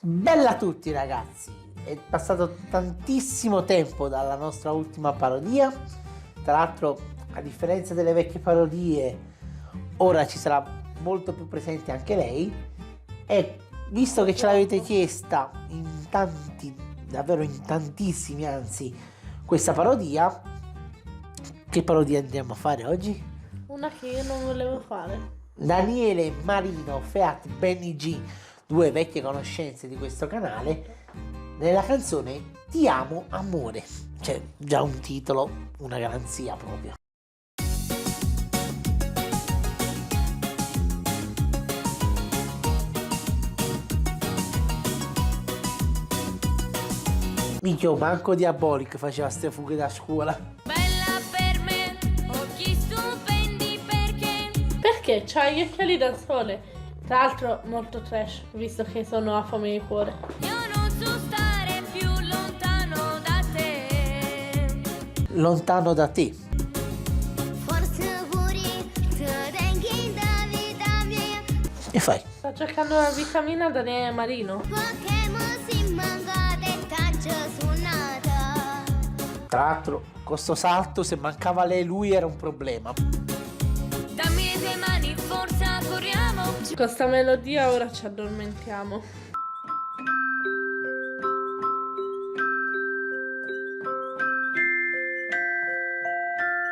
Bella a tutti ragazzi, è passato tantissimo tempo dalla nostra ultima parodia. Tra l'altro, a differenza delle vecchie parodie, ora ci sarà molto più presente anche lei. E visto che ce l'avete chiesta in tanti, davvero in tantissimi anzi, questa parodia, che parodia andiamo a fare oggi? Una che io non volevo fare. Daniele Marino, Feat Benny G, due vecchie conoscenze di questo canale, nella canzone Ti amo amore. C'è già un titolo, una garanzia proprio. Minchia, manco Diabolic faceva ste fughe da scuola. Bella per me, occhi stupendi perché Perché c'hai gli occhiali da sole. Tra l'altro molto trash, visto che sono a fame di cuore. io non so stare più lontano da te. Lontano da te. Forse pure te tengi da vita mia. E fai. Sta cercando la vitamina Daniele Marino. Perché mi si manca dettaglio suonata. Tra l'altro, con sto salto, se mancava lei lui era un problema. Dammi le tue mani, forza corriamo. Con sta melodia ora ci addormentiamo.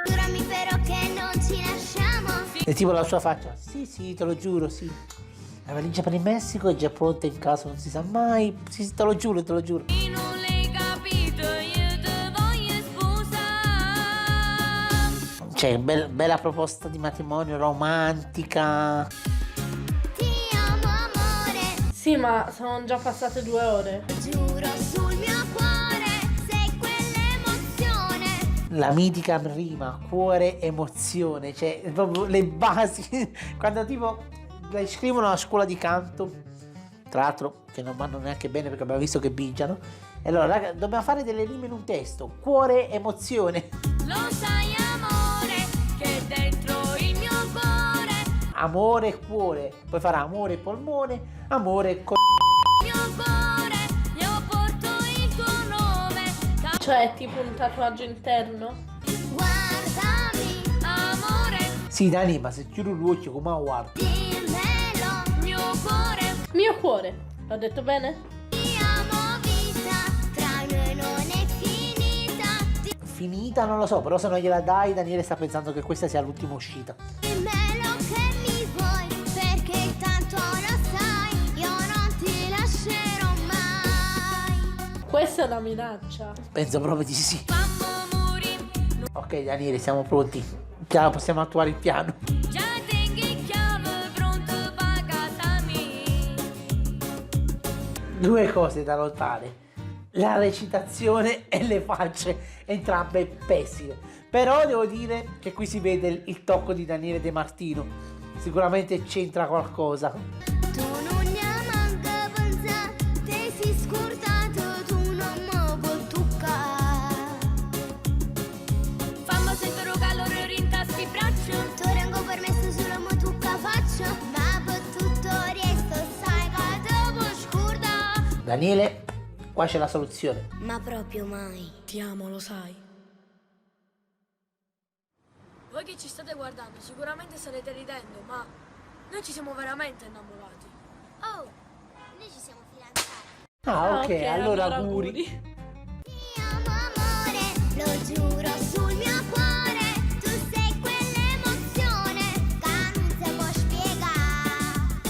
Giurami però che non ci lasciamo. E tipo la sua faccia. Sì, te lo giuro, sì. La valigia per il Messico è già pronta in caso non si sa mai. Sì, te lo giuro, te lo giuro. E non l'hai capito, io ti voglio sposare. Cioè, bella proposta di matrimonio romantica. Ti amo amore, Sì, ma sono già passate 2 ore. giuro sul mio cuore, sei quell'emozione. La mitica rima, cuore, emozione. Cioè, proprio le basi. Quando tipo la iscrivono alla scuola di canto, tra l'altro che non vanno neanche bene perché abbiamo visto che bigiano. E allora, raga, dobbiamo fare delle rime in un testo. Cuore, emozione. Lo sai amore, che dentro il mio cuore, Amore, cuore. Poi farà amore, polmone. Amore, il mio cuore, io porto il tuo nome. Cioè è tipo un tatuaggio interno. Guardami, amore, Sì, Dani, ma se chiudo l'occhio come guarda. dimmelo, mio cuore. Mio cuore. L'ho detto bene? Ti amo vita, tra noi non è finita. Finita non lo so, però se non gliela dai, Daniele sta pensando che questa sia l'ultima uscita. Dimmelo che mi vuoi, perché tanto lo sai, io non ti lascerò mai. Questa è una minaccia. Penso proprio di sì. Fammo morire, Ok, Daniele, siamo pronti. Piano, possiamo attuare il piano. già tengi chiave pronto per casa mia. Due cose da notare. La recitazione e le facce, entrambe pessime. Però devo dire che qui si vede il tocco di Daniele De Martino. Sicuramente c'entra qualcosa. Tu non ne manca pensare, te sei scordato, tu non mi puoi toccare. Fammi sentire il calore rintassi il braccio. Tu rengo permesso solo mi tocca faccia. Ma per tutto il resto sai che te puoi scordare. Daniele, qua c'è la soluzione. Ma proprio mai. Ti amo, lo sai. Voi che ci state guardando sicuramente starete ridendo, ma noi ci siamo veramente innamorati. Oh, noi ci siamo fidanzati. Ah, ok, allora allora auguri. Ti amo amore, lo giuro